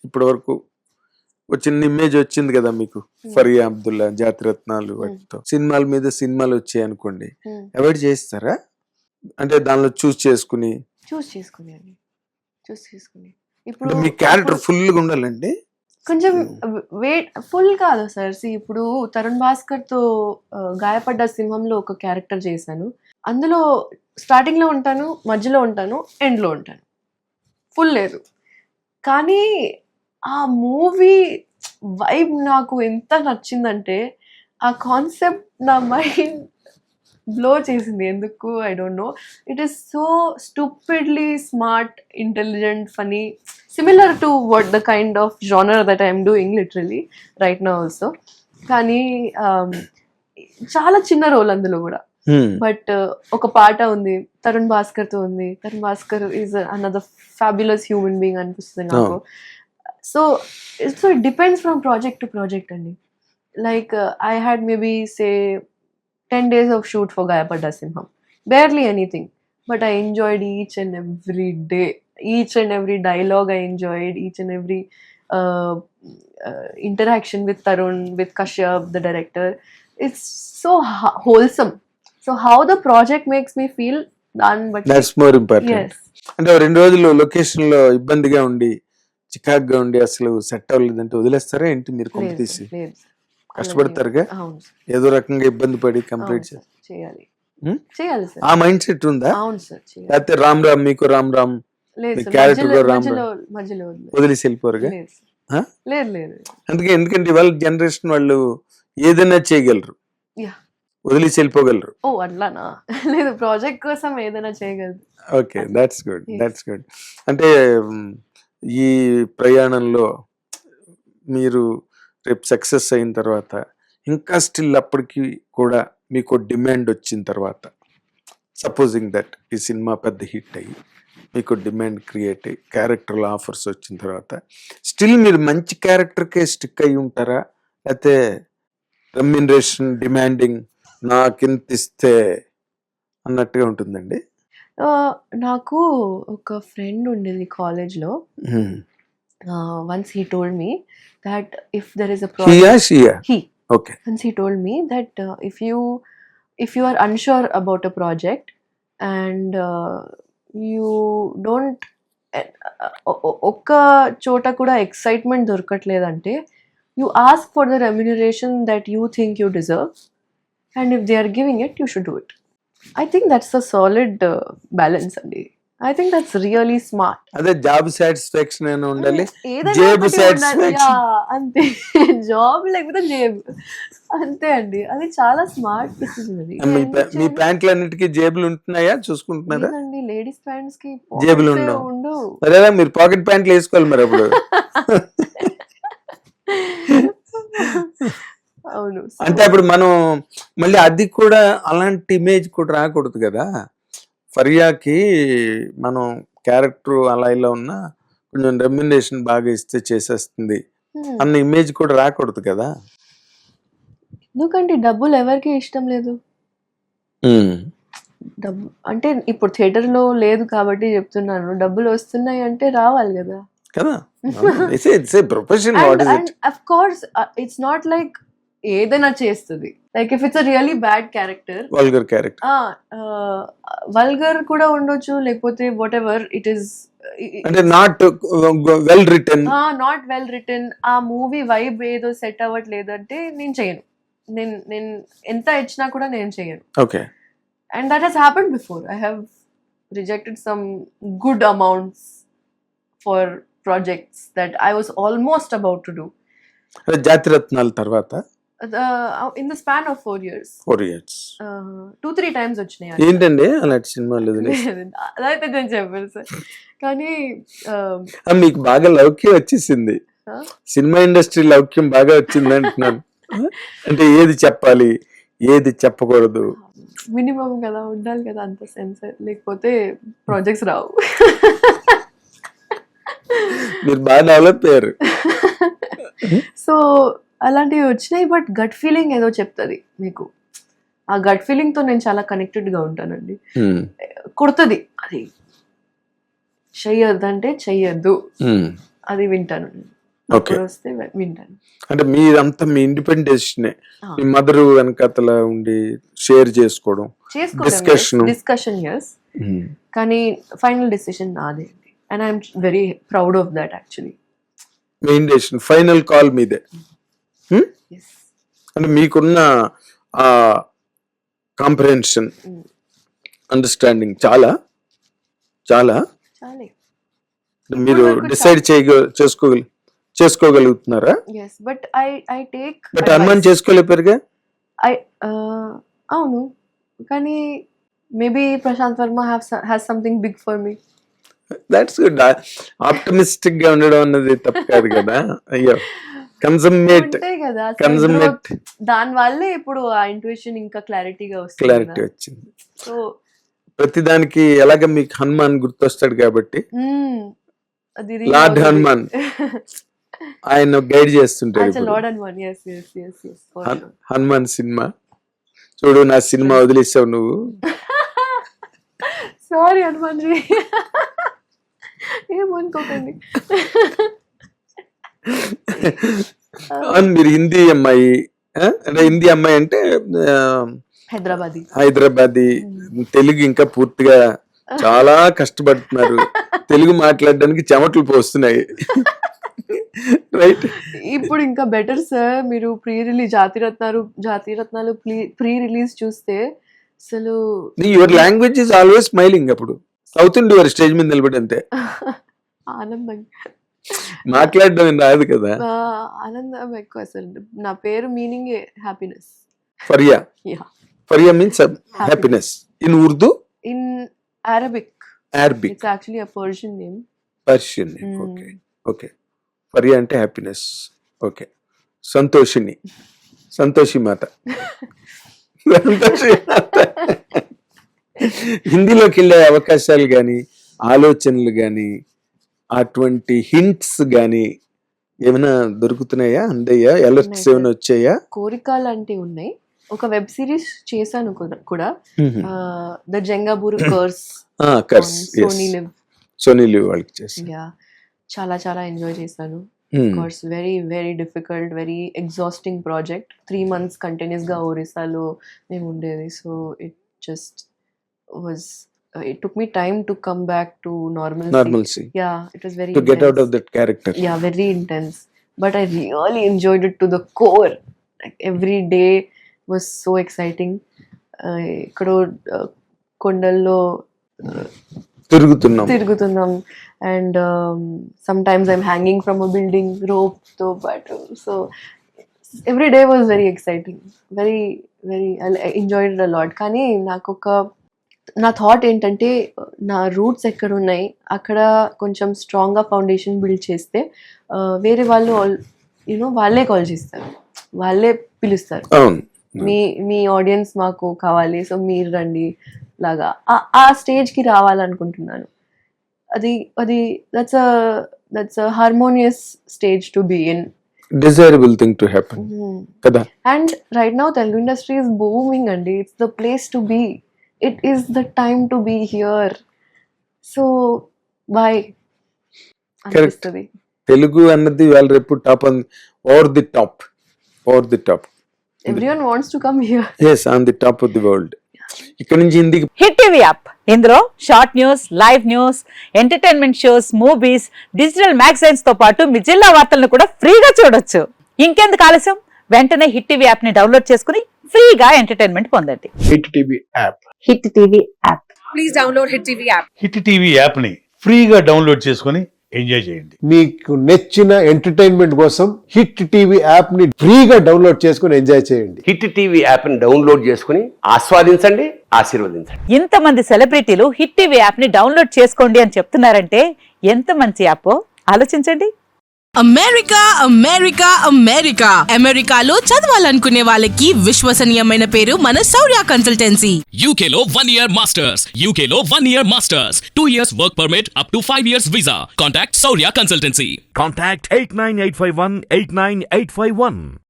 ఇప్పటి వరకు ఒక చిన్న ఇమేజ్ వచ్చింది కదా మీకు, ఫరియా అబ్దుల్లా, జాతిరత్నాలు వాటితో. సినిమాల మీద సినిమాలు వచ్చాయి అనుకోండి, అవాయిడ్ చేస్తారా? అంటే దానిలో చూస్ చేసుకుని ఇప్పుడు మీ క్యారెక్టర్ ఫుల్ గా ఉండాలండి. కొంచెం ఫుల్ కాదు సార్. ఇప్పుడు తరుణ్ భాస్కర్ తో గాయపడ్డ సింహంలో ఒక క్యారెక్టర్ చేశాను. అందులో స్టార్టింగ్ లో ఉంటాను, మధ్యలో ఉంటాను, ఎండ్ లో ఉంటాను. ఫుల్ లేదు. కానీ ఆ మూవీ వైబ్ నాకు ఎంత నచ్చిందంటే, ఆ కాన్సెప్ట్ నా మైండ్ బ్లో చేసింది. ఎందుకు I don't know. It is so stupidly smart, intelligent, funny, similar to what the kind of genre that I'm doing literally right now also. కానీ చాలా చిన్న రోల్ అందులో కూడా. బట్ ఒక పాట ఉంది, తరుణ్ భాస్కర్ తో ఉంది. Tarun Bhaskar is another fabulous human being అనిపిస్తుంది నాకు. So it depends from project to project అండి. Like I had maybe say 10 days of shoot for Gayapada Simham. Barely anything. But I enjoyed each and every day. Each and every dialogue I enjoyed. Each and every interaction with Tarun, with Kashyap, the director. It's so wholesome. So how the project makes me feel done. But that's more important. Yes. అంటే 2 రోజులు location లో ఇబ్బందిగా ఉండి, చికాగ్గా ఉండి అసలు set అవ్వలేదంటే వదిలేస్తారా ఏంటి మీరు? కొంప తీసి కష్టపడతారుగా, ఏదో రకంగా ఇబ్బంది పడి కంప్లీట్ చేయాలి. ఆ మైండ్ సెట్ ఉందా? అవును సార్. లేకపోతే రామ్ రామ్ మీకు రామ్ రామ్ క్యారెక్టర్ కూడా రామ్ వదిలేసి వెళ్ళిపోరుగా? ఎందుకంటే ఇవాళ జనరేషన్ వాళ్ళు ఏదైనా చేయగలరు, వదిలేసి వెళ్ళిపోగలరు. ఓ అట్లానా? లేదు, ప్రాజెక్ట్ కోసం ఏదైనా చేయగలరు. Okay, that's good, that's good. అంటే ఈ ప్రయాణంలో మీరు రేపు సక్సెస్ అయిన తర్వాత, ఇంకా స్టిల్ అప్పటికి కూడా మీకు డిమాండ్ వచ్చిన తర్వాత, సపోజింగ్ దట్ ఈ సినిమా పెద్ద హిట్ అయ్యి మీకు డిమాండ్ క్రియేట్ అయ్యి క్యారెక్టర్ల ఆఫర్స్ వచ్చిన తర్వాత, స్టిల్ మీరు మంచి క్యారెక్టర్కే స్టిక్ అయి ఉంటారా? లేకపోతే రెమ్యునరేషన్ డిమాండింగ్ నాకింత ఇస్తే అన్నట్టుగా ఉంటుందండి? నాకు ఒక ఫ్రెండ్ ఉండేది కాలేజ్లో. Once he told me that if there is a project, he okay, once he told me that if you are unsure about a project and you don't ఒక్క చోట కూడా excitement దొరకట్లేదంటే, you ask for the remuneration that you think you deserve, and if they are giving it, you should do it. I think that's a solid balance అండి. I think that's really smart. అదే job satisfaction అని ఉండాలి, జేబు satisfaction అంతే. Job లేకపోతే జేబు అంతే అండి. అది చాలా స్మార్ట్ డిసిజన్ అది. మీ ప్యాంట్లు అన్నిటికీ జేబులు ఉంటున్నాయా? చూసుకుంటున్నారా? లేడీస్ ప్యాంట్స్ కి జేబులు ఉండవు. మరేలా మీరు పాకెట్ ప్యాంట్లు వేసుకోవాలి మరి అప్పుడు. అవును. అంటే అప్పుడు మనం మళ్ళీ అది కూడా అలాంటి ఇమేజ్ కూడా రాకూడదు కదా. ఫరియాకి మనం క్యారెక్టర్ అలా ఇలా ఉన్నా కొంచెం రెమ్యునరేషన్ బాగా ఇస్తే చేసేస్తుంది అన్న ఇమేజ్ కూడా రాకూడదు కదా. ఎందుకంటే డబ్బులు ఎవరికి ఇష్టం లేదు. డబ్బు అంటే ఇప్పుడు థియేటర్ లో లేదు కాబట్టి చెప్తున్నాను, డబ్బులు వస్తున్నాయి అంటే రావాలి కదా. కదా, it's a profession. What is it? Of course it's not like ఏదైనా చేస్తుంది. Like if it's a really bad character, vulgar character, vulgar కూడా ఉండొచ్చు, లేకపోతే వాట్ ఎవర్ ఇట్ ఈస్, అంటే not well written, not well written, ఆ movie vibe ఏదో set అవ్వట్లేదు అంటే నేను చేయను. నేను ఎంత ఇచ్చినా కూడా నేను చేయను. Okay. And that has happened before. I have rejected some good amounts for projects that I was almost about to do. జాతిరత్నాల తర్వాత in the span of 4 years 2-3 times వచ్చినాయి. ఏంటండి అలాంటి సినిమాలు? అదైతే నేను చెప్పాను సార్. కానీ మీకు బాగా లౌక్యం వచ్చేసింది, సినిమా ఇండస్ట్రీ లౌక్యం బాగా వచ్చింది అంటున్నాను. అంటే ఏది చెప్పాలి, ఏది చెప్పకూడదు, మినిమం కదా ఉండాలి కదా అంత సెన్స్, లేకపోతే ప్రాజెక్ట్స్ రావు. మీరు బాగా డెవలప్ అయ్యారు. సో అలాంటివి వచ్చినాయి. బట్ గట్ ఫీలింగ్ ఏదో చెప్తుంది మీకు. ఆ గట్ ఫీలింగ్ తో నేను చాలా కనెక్టెడ్ గా ఉంటానండి. కుడుతుంది అది, చెయ్యొద్దు అంటే చెయ్యొద్దు అది వింటాను. ఓకే. అప్పుడు వస్తే వింటాను. అంటే మీరంతా మీ ఇండిపెండెన్స్నే మీ మదర్ వెనకతల ఉండి షేర్ చేసుకోవడం, డిస్కషన్ yes, కానీ ఫైనల్ డెసిషన్ నాదే and I'm very proud of that actually. Main decision, final call మీదే. అంటే మీకున్న ఆ కాంప్రహెన్షన్, అండర్స్టాండింగ్ చాలా చాలా చాలే. మీరు డిసైడ్ చేసుకోగలుగుతున్నారా? yes but I take but అనుమానం చేసుకోలేపారుగా. అవును, కానీ maybe Prashanth Varma has something big for me. That's good. Optimistic గా ఉండడం అన్నది తప్పు కాదు కదా. అయ్యో, కన్సమ్మేట్ కదా, కన్సమ్మేట్ దాని వల్లే ఇప్పుడు ఆ ఇంట్యూషన్ ఇంకా క్లారిటీ వచ్చింది. సో ప్రతిదానికి ఎలాగ మీకు హనుమాన్ గుర్తొస్తాడు కాబట్టి, అది లార్డ్ హనుమాన్ ఆయన గైడ్ చేస్తుంటారు. హనుమాన్ సినిమా చూడు, నా సినిమా వదిలేసావు నువ్వు. సారీ హనుమాన్ జీ, ఏమనుకోకండి. మీరు హిందీ అమ్మాయి అంటే హిందీ అమ్మాయి అంటే హైదరాబాదీ, తెలుగు ఇంకా పూర్తిగా చాలా కష్టపడుతున్నారు. తెలుగు మాట్లాడడానికి చెమటలు పోస్తున్నాయి. రైట్, ఇప్పుడు ఇంకా బెటర్ సార్. మీరు జాతిరత్నాలు ప్రీ రిలీజ్ చూస్తే అసలు your language is always smiling. అప్పుడు అవుతుంది యువర్ స్టేజ్ మీద నిలబడి అంతే ఆనందంగా మాట్లాడడం రాదు కదా. ఆనందం ఎక్కువ అసలు. నా పేరు meaning happiness. Faria, Faria means happiness in Urdu, in Arabic. It's actually a Persian name. Okay okay. Faria అంటే హ్యాపీనెస్. ఓకే. సంతోషిని, సంతోషి మాత. హిందీలోకి వెళ్ళే అవకాశాలు కానీ, ఆలోచనలు కానీ, అటువంటి హింట్స్ కానీ ఏమైనా దొరుకుతున్నాయా, అందయ్యా, అలర్ట్స్ ఏమైనా వచ్చాయా? కోరికలు అంటే ఉన్నాయి. ఒక వెబ్ సిరీస్ చేశాను కూడా, the Jengaburu curse, Sony live వాళ్ళకి చేసి. చాలా చాలా ఎంజాయ్ చేశాను. Course very very difficult, very exhausting project. 3 months continuous గా ఒరిస్సాలో మేము ఉండేది. So it just was, it took me time to come back to normalcy. Yeah, it was very to get out of that character. Yeah, very intense, but I really enjoyed it to the core. Like every day was so exciting. ikkado kondallo తిరుగుతున్నాం and sometimes I'm hanging from a building rope to, but so every day was very exciting, very I enjoyed it a lot. కానీ నాకు నా thought ఏంటంటే, నా roots ఎక్కడ ఉన్నాయి అక్కడ కొంచెం స్ట్రాంగ్గా ఫౌండేషన్ బిల్డ్ చేస్తే వేరే వాళ్ళు వాళ్ళే కాల్ చేస్తారు, వాళ్ళే పిలుస్తారు. మీ ఆడియన్స్ మాకు కావాలి, సో మీరు రండి లాగా ఆ స్టేజ్కి రావాలనుకుంటున్నాను. అది that's a harmonious stage to be in, desirable thing to happen kada. And right now Telugu industry is booming and it's the place to be. It is the time to be here. So why అనిపిస్తుంది. తెలుగు అన్నది వాళ్ళ రేపు top on over the top. Everyone wants to come here. Yes, on the top of the world. ఇక్కడ నుంచి హిందీకి hit TV app, ఇందులో short news, live news, entertainment shows, movies, digital magazines తో పాటు మీ జిల్లా వార్తలను కూడా ఫ్రీగా చూడొచ్చు. ఇంకెందుకు ఆలస్యం, వెంటనే హిట్ టీవీ యాప్ ని డౌన్లోడ్ చేసుకుని ఫ్రీగా ఎంటర్టైన్మెంట్ పొందండి. Hit TV app, hit TV app, please download hit TV app. Hit TV app ని ఫ్రీగా డౌన్లోడ్ చేసుకుని ఎంజాయ్ చేయండి. మీకు నచ్చిన ఎంటర్టైన్మెంట్ కోసం హిట్ టీవీ యాప్ ని ఫ్రీగా డౌన్లోడ్ చేసుకుని ఎంజాయ్ చేయండి. హిట్ టీవీ యాప్ ని డౌన్లోడ్ చేసుకుని ఆస్వాదించండి, ఆశీర్వదించండి. ఇంతమంది సెలబ్రిటీలు హిట్ టీవీ యాప్ ని డౌన్లోడ్ చేసుకోండి అని చెప్తున్నారంటే ఎంత మంచి యాప్ ఆలోచించండి. అమెరికాలో చదవాలనుకునే వాళ్ళకి విశ్వసనీయమైన పేరు మన శౌర్య కన్సల్టెన్సీ. UK లో 1 year masters, UK లో 1 year masters, 2 years work permit up to 5 years visa. Contact Saurya Consultancy. Contact 89851 89851.